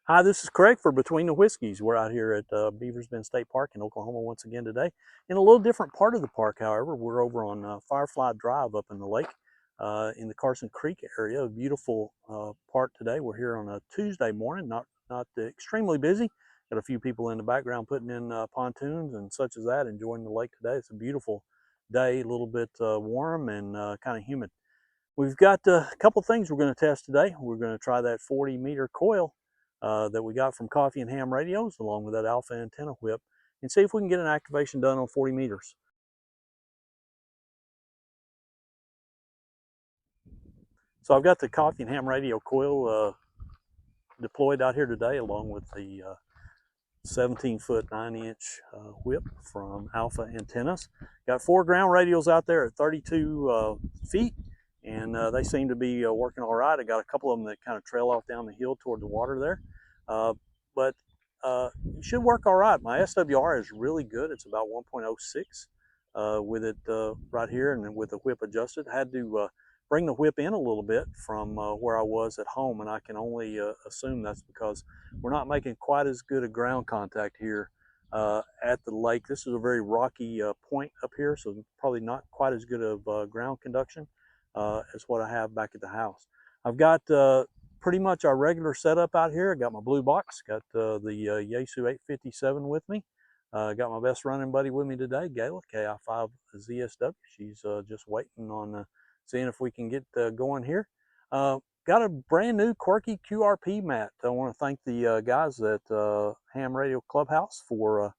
Hi, this is Craig for Between the Whiskeys. We're out here at Beavers Bend State Park in Oklahoma once again today. In a little different part of the park, however, we're over on Firefly Drive up in the lake in the Carson Creek area. A beautiful park today. We're here on a Tuesday morning, not extremely busy. Got a few people in the background putting in pontoons and such as that, enjoying the lake today. It's a beautiful day, a little bit warm and kind of humid. We've got a couple things we're going to test today. We're going to try that 40-meter coil that we got from Coffee and Ham Radios, along with that alpha antenna whip, and see if we can get an activation done on 40 meters. So I've got the Coffee and Ham Radio coil deployed out here today, along with the 17-foot 9-inch whip from Alpha Antennas. Got 4 ground radios out there at 32 feet, and they seem to be working all right. I got a couple of them that kind of trail off down the hill toward the water there, but it should work all right. My SWR is really good. It's about 1.06 with it right here, and then with the whip adjusted. I had to bring the whip in a little bit from where I was at home, and I can only assume that's because we're not making quite as good a ground contact here at the lake. This is a very rocky point up here, so probably not quite as good of ground conduction as what I have back at the house. I've got pretty much our regular setup out here. I got my blue box, got the Yaesu 857 with me. Got my best running buddy with me today, Gayla, KI5 ZSW. She's just waiting on seeing if we can get going here. Got a brand new quirky QRP mat. I want to thank the guys at Ham Radio Clubhouse for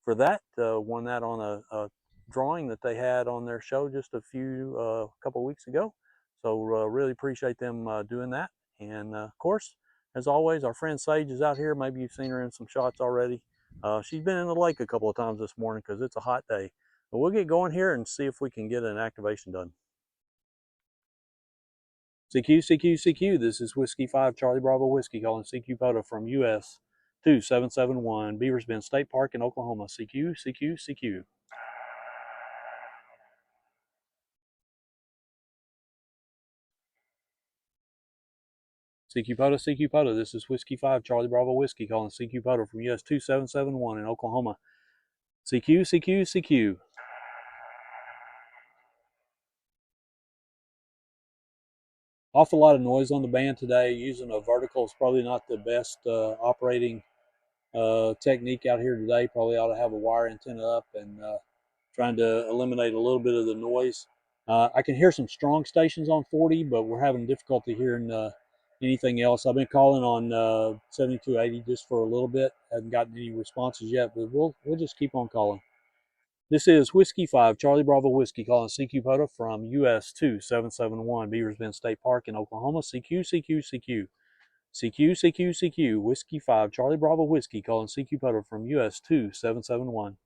that. Won that on a drawing that they had on their show just a couple weeks ago. So really appreciate them doing that. And of course, as always, our friend Sage is out here. Maybe you've seen her in some shots already. She's been in the lake a couple of times this morning because it's a hot day. But we'll get going here and see if we can get an activation done. CQ, CQ, CQ. This is Whiskey 5 Charlie Bravo Whiskey calling CQ POTA from US 2771 Beavers Bend State Park in Oklahoma. CQ, CQ, CQ. CQ POTA, CQ POTA. This is Whiskey 5 Charlie Bravo Whiskey calling CQ POTA from US 2771 in Oklahoma. CQ, CQ, CQ. Awful lot of noise on the band today. Using a vertical is probably not the best operating technique out here today. Probably ought to have a wire antenna up and trying to eliminate a little bit of the noise. I can hear some strong stations on 40, but we're having difficulty hearing anything else. I've been calling on 7280 just for a little bit. Haven't gotten any responses yet, but we'll just keep on calling. This is Whiskey 5 Charlie Bravo Whiskey calling CQ POTA from US 2771 Beavers Bend State Park in Oklahoma. CQ, CQ, CQ. CQ, CQ, CQ. Whiskey 5 Charlie Bravo Whiskey calling CQ POTA from US 2771.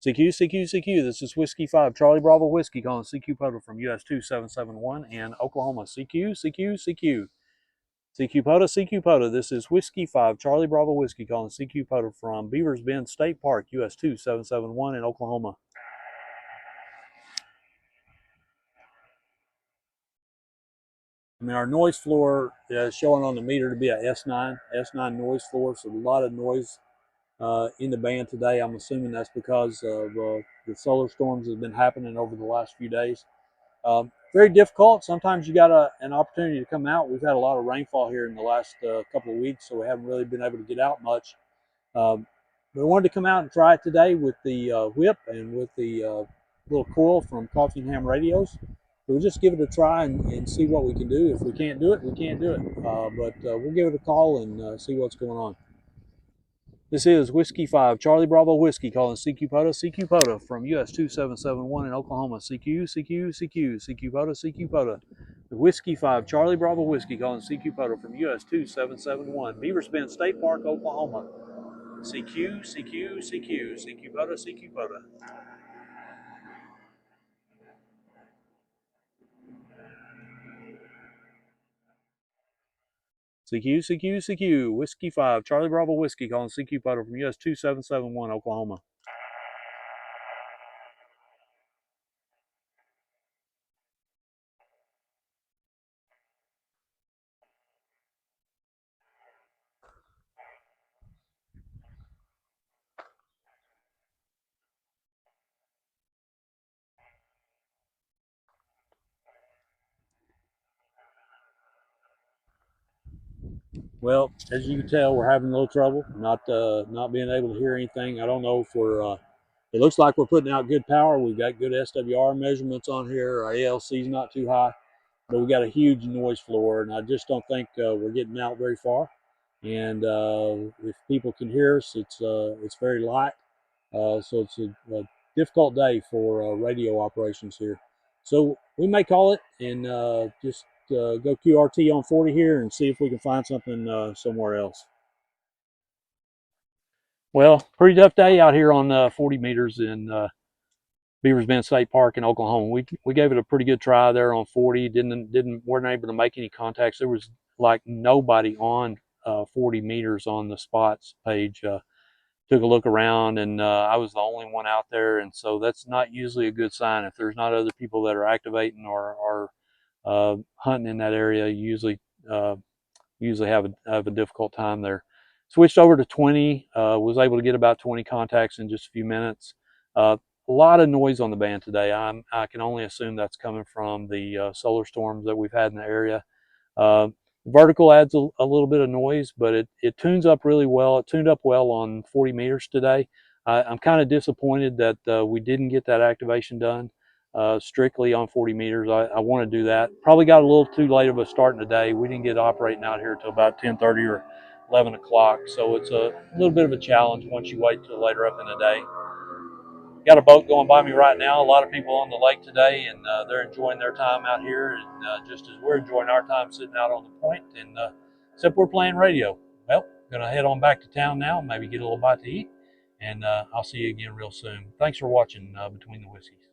CQ, CQ, CQ. This is Whiskey 5 Charlie Bravo Whiskey calling CQ POTA from US 2771 in Oklahoma. CQ, CQ, CQ. CQ POTA, CQ POTA. This is Whiskey 5 Charlie Bravo Whiskey calling CQ POTA from Beavers Bend State Park, US 2771 in Oklahoma. I mean, our noise floor is showing on the meter to be a S9 noise floor, so a lot of noise in the band today. I'm assuming that's because of the solar storms that have been happening over the last few days. Very difficult. Sometimes you got an opportunity to come out. We've had a lot of rainfall here in the last couple of weeks, so we haven't really been able to get out much. We wanted to come out and try it today with the whip and with the little coil from Coffee and Ham Radios. So we'll just give it a try and see what we can do. If we can't do it, we can't do it. But we'll give it a call and see what's going on. This is Whiskey 5 Charlie Bravo Whiskey calling CQ POTA from US 2771 in Oklahoma. CQ, CQ, CQ, CQ POTA, CQ POTA. The Whiskey 5 Charlie Bravo Whiskey calling CQ POTA from US 2771 Beavers Bend State Park, Oklahoma. CQ, CQ, CQ, CQ POTA, CQ POTA. CQ, CQ, CQ, Whiskey 5 Charlie Bravo Whiskey calling CQ POTA from US 2771 Oklahoma. Well, as you can tell, we're having a little trouble, not being able to hear anything. I don't know if we're. It looks like we're putting out good power. We've got good SWR measurements on here. Our ALC is not too high, but we got a huge noise floor, and I just don't think we're getting out very far. And if people can hear us, it's very light, so it's a difficult day for radio operations here. So we may call it and just go QRT on 40 here and see if we can find something somewhere else. Well, pretty tough day out here on 40 meters in Beavers Bend State Park in Oklahoma. We gave it a pretty good try there on 40. Weren't able to make any contacts. There was like nobody on 40 meters on the spots page. Took a look around, and I was the only one out there, and so that's not usually a good sign. If there's not other people that are activating or hunting in that area, you usually have a difficult time there. Switched over to 20, was able to get about 20 contacts in just a few minutes. A lot of noise on the band today. I can only assume that's coming from the solar storms that we've had in the area. Uh, Vertical adds a little bit of noise, but it tunes up really well. It tuned up well on 40 meters today. I'm kind of disappointed that we didn't get that activation done strictly on 40 meters. I want to do that. Probably got a little too late of a start in the day. We didn't get operating out here until about 10:30 or 11 o'clock. So it's a little bit of a challenge once you wait till later up in the day. Got a boat going by me right now. A lot of people on the lake today, and they're enjoying their time out here, and just as we're enjoying our time sitting out on the point, and except we're playing radio. Well, gonna head on back to town now, maybe get a little bite to eat, and I'll see you again real soon. Thanks for watching Between the Whiskies.